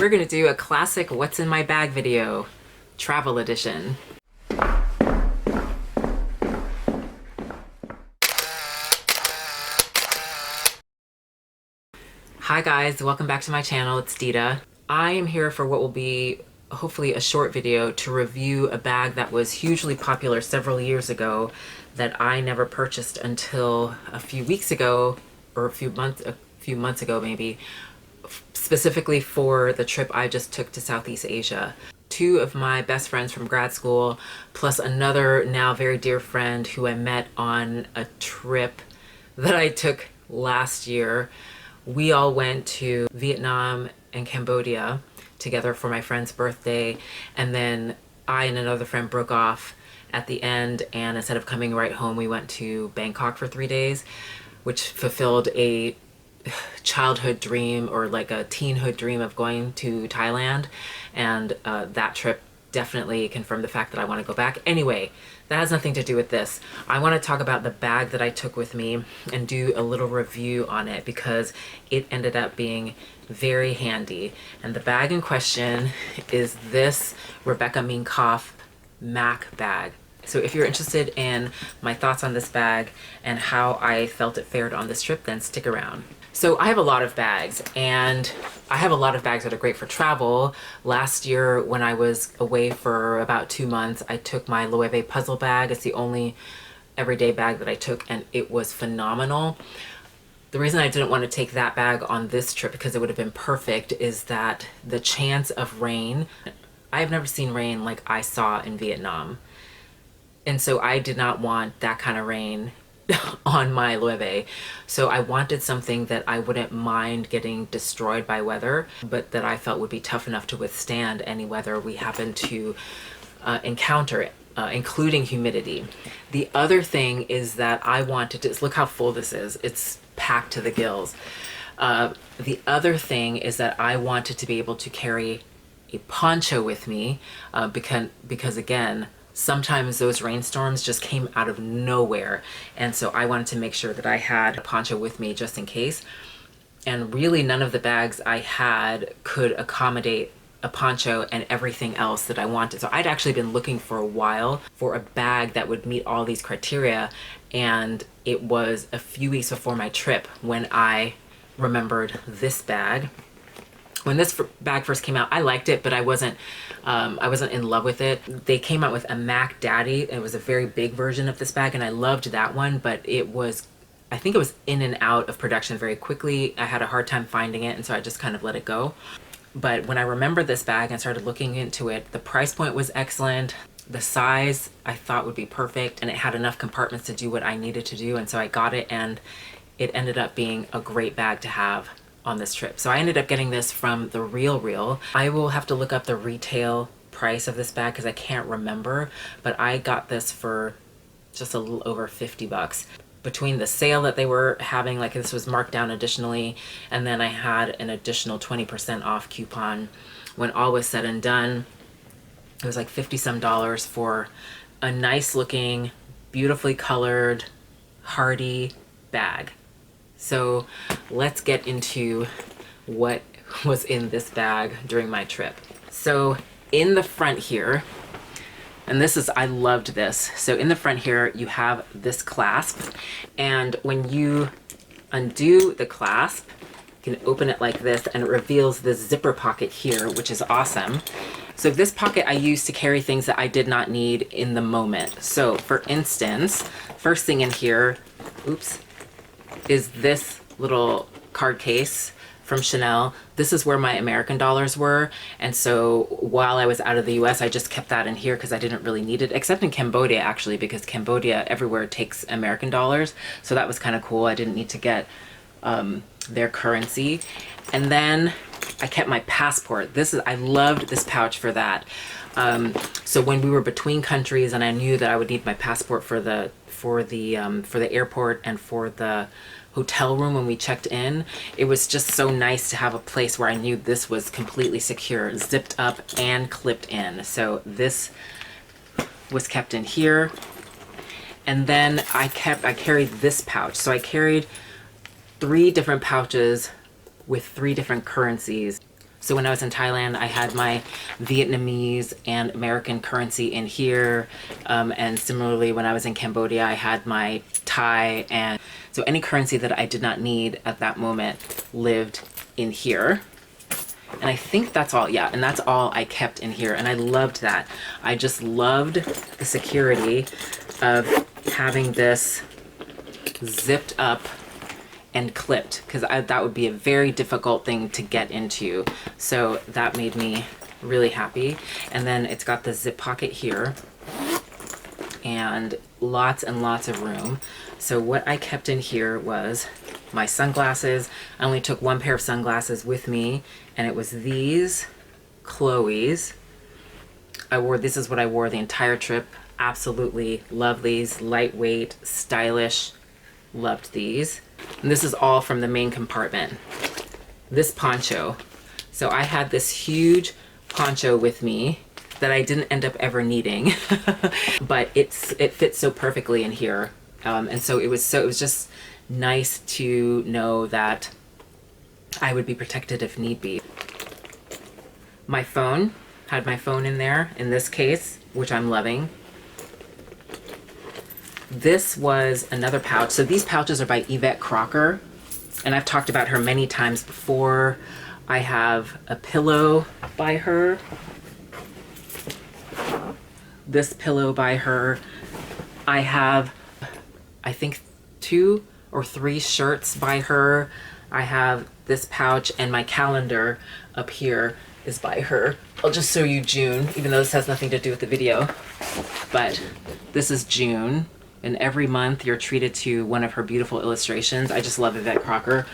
we're gonna do a classic what's in my bag video, travel edition. Hi guys, welcome back to my channel. It's Dita. I am here for what will be hopefully a short video to review a bag that was hugely popular several years ago that I never purchased until a few weeks ago, or a few months ago maybe, specifically for the trip I just took to Southeast Asia. Two of my best friends from grad school, plus another now very dear friend who I met on a trip that I took last year. We all went to Vietnam and Cambodia together for my friend's birthday, and then I and another friend broke off at the end, and instead of coming right home, we went to Bangkok for 3 days, which fulfilled a childhood dream, or like a teenhood dream, of going to Thailand. And that trip definitely confirmed the fact that I want to go back. Anyway, that has nothing to do with this. I want to talk about the bag that I took with me and do a little review on it because it ended up being very handy. And the bag in question is this Rebecca Minkoff MAC bag. So if you're interested in my thoughts on this bag and how I felt it fared on this trip, then stick around. So I have a lot of bags, and I have a lot of bags that are great for travel. Last year when I was away for about 2 months, I took my Loewe puzzle bag. It's the only everyday bag that I took, and it was phenomenal. The reason I didn't want to take that bag on this trip, because it would have been perfect, is that the chance of rain, I have never seen rain like I saw in Vietnam. And so I did not want that kind of rain on my Loewe. So I wanted something that I wouldn't mind getting destroyed by weather, but that I felt would be tough enough to withstand any weather we happen to encounter, including humidity. The other thing is that I wanted to, look how full this is. It's packed to the gills. The other thing is that I wanted to be able to carry a poncho with me because again, sometimes those rainstorms just came out of nowhere. And so I wanted to make sure that I had a poncho with me just in case. And really none of the bags I had could accommodate a poncho and everything else that I wanted. So I'd actually been looking for a while for a bag that would meet all these criteria. And it was a few weeks before my trip when I remembered this bag. When this bag first came out, I liked it, but I wasn't in love with it. They came out with a Mac Daddy. It was a very big version of this bag, and I loved that one, but it was, I think it was in and out of production very quickly. I had a hard time finding it, and so I just kind of let it go. But when I remembered this bag and started looking into it, the price point was excellent. The size I thought would be perfect, and it had enough compartments to do what I needed to do, and so I got it, and it ended up being a great bag to have on this trip. So I ended up getting this from The Real. I will have to look up the retail price of this bag because I can't remember, but I got this for just a little over 50 bucks. Between the sale that they were having, like this was marked down additionally, and then I had an additional 20% off coupon. When all was said and done, it was like 50 some dollars for a nice looking, beautifully colored, hardy bag. So let's get into what was in this bag during my trip. So in the front here, and this is, I loved this. So in the front here, you have this clasp, and when you undo the clasp, you can open it like this, and it reveals this zipper pocket here, which is awesome. So this pocket I used to carry things that I did not need in the moment. So for instance, first thing in here, oops, is this little card case from Chanel. This is where my American dollars were, and so while I was out of the US, I just kept that in here because I didn't really need it, except in Cambodia actually, because Cambodia everywhere takes American dollars, so that was kind of cool. I didn't need to get their currency. And then I kept my passport. I loved this pouch for that. So when we were between countries and I knew that I would need my passport for the airport and for the hotel room when we checked in, it was just so nice to have a place where I knew this was completely secure, zipped up and clipped in. So this was kept in here. And then I carried this pouch. So I carried 3 different pouches with 3 different currencies. So when I was in Thailand, I had my Vietnamese and American currency in here. And similarly, when I was in Cambodia, I had my Thai. And so any currency that I did not need at that moment lived in here. And I think that's all, yeah, and that's all I kept in here. And I loved that. I just loved the security of having this zipped up and clipped, because that would be a very difficult thing to get into. So that made me really happy. And then it's got the zip pocket here and lots of room. So what I kept in here was my sunglasses. I only took one pair of sunglasses with me, and it was these Chloe's. This is what I wore the entire trip. Absolutely love these. Lightweight, stylish, loved these. And this is all from the main compartment. This poncho. So I had this huge poncho with me that I didn't end up ever needing, but it fits so perfectly in here. And so it was just nice to know that I would be protected if need be. My phone, had my phone in there in this case, which I'm loving. This was another pouch. So these pouches are by Yvette Crocker, and I've talked about her many times before. I have a pillow by her. This pillow by her. I have, I think, 2 or 3 shirts by her. I have this pouch, and my calendar up here is by her. I'll just show you June, even though this has nothing to do with the video. But this is June, and every month you're treated to one of her beautiful illustrations. I just love Yvette Crocker.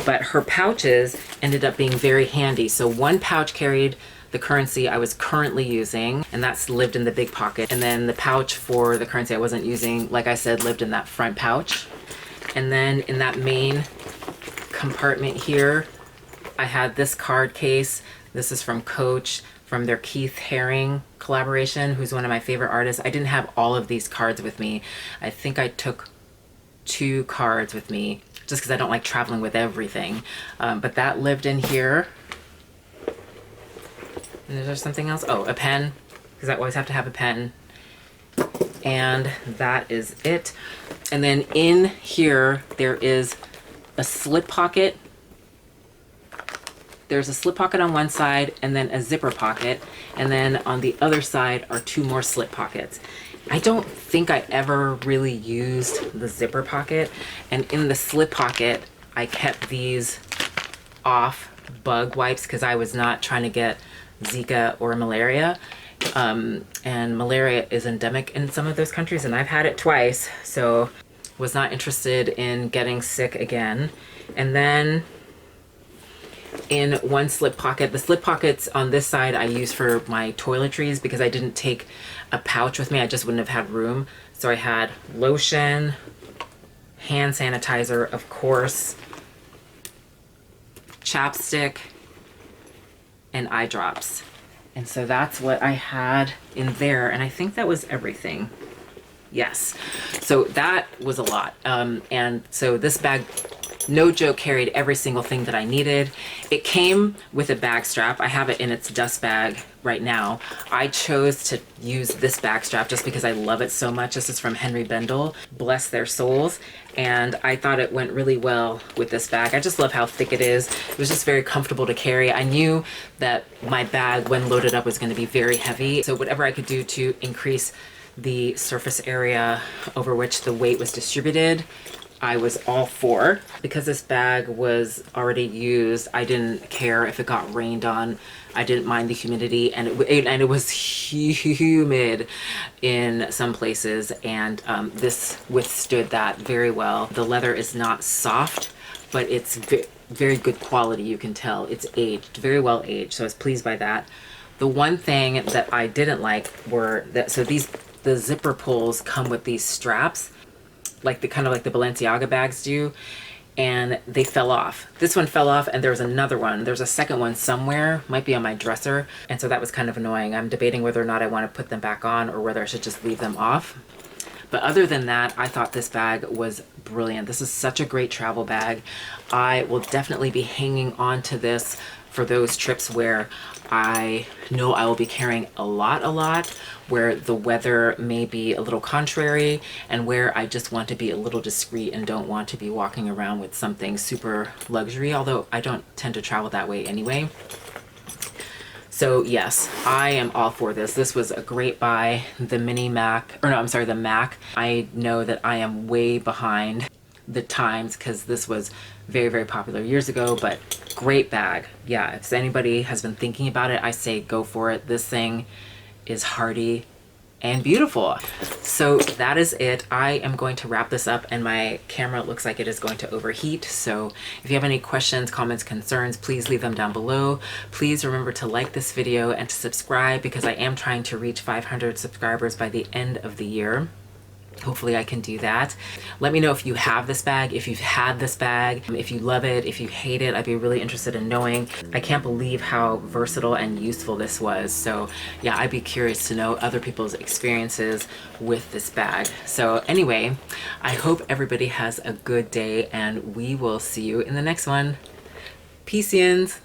But her pouches ended up being very handy. So one pouch carried the currency I was currently using, and that's lived in the big pocket. And then the pouch for the currency I wasn't using, like I said, lived in that front pouch. And then in that main compartment here, I had this card case. This is from Coach, from their Keith Haring collaboration, who's one of my favorite artists. I didn't have all of these cards with me. I think I took 2 cards with me just because I don't like traveling with everything. But that lived in here. And is there something else? Oh, a pen, because I always have to have a pen. And that is it. And then in here, there is a slip pocket. There's a slip pocket on one side and then a zipper pocket. And then on the other side are 2 more slip pockets. I don't think I ever really used the zipper pocket. And in the slip pocket, I kept these off bug wipes because I was not trying to get Zika or malaria. And malaria is endemic in some of those countries, and I've had it twice, so was not interested in getting sick again. And then in one slip pocket, the slip pockets on this side I use for my toiletries because I didn't take a pouch with me. I just wouldn't have had room. So I had lotion, hand sanitizer, of course, chapstick, and eye drops. And so that's what I had in there. And I think that was everything. Yes. So that was a lot. And so this bag, no joke, carried every single thing that I needed. It came with a bag strap. I have it in its dust bag right now. I chose to use this bag strap just because I love it so much. This is from Henry Bendel, bless their souls. And I thought it went really well with this bag. I just love how thick it is. It was just very comfortable to carry. I knew that my bag, when loaded up, was going to be very heavy. So whatever I could do to increase the surface area over which the weight was distributed, I was all for. Because this bag was already used, I didn't care if it got rained on. I didn't mind the humidity, and it was humid in some places, and this withstood that very well. The leather is not soft, but it's very good quality. You can tell it's aged, very well aged, so I was pleased by that. The one thing that I didn't like were that, so the zipper pulls come with these straps, like the kind of like the Balenciaga bags do, and they fell off. This one fell off, and there was another one. There's a second one somewhere, might be on my dresser, and so that was kind of annoying. I'm debating whether or not I want to put them back on or whether I should just leave them off. But other than that, I thought this bag was brilliant. This is such a great travel bag. I will definitely be hanging on to this for those trips where I know I will be carrying a lot, where the weather may be a little contrary, and where I just want to be a little discreet and don't want to be walking around with something super luxury, although I don't tend to travel that way anyway. So yes, I am all for this. This was a great buy. The Mini Mac, or no, I'm sorry, the Mac. I know that I am way behind the times because this was very popular years ago, but great bag. Yeah, if anybody has been thinking about it, I say go for it. This thing is hardy and beautiful. So that is it. I am going to wrap this up, and my camera looks like it is going to overheat. So if you have any questions, comments, concerns, please leave them down below. Please remember to like this video and to subscribe, because I am trying to reach 500 subscribers by the end of the year. Hopefully I can do that. Let me know if you have this bag, if you've had this bag, if you love it, if you hate it. I'd be really interested in knowing. I can't believe how versatile and useful this was. So yeah, I'd be curious to know other people's experiences with this bag. So anyway, I hope everybody has a good day, and we will see you in the next one. Peace-ians.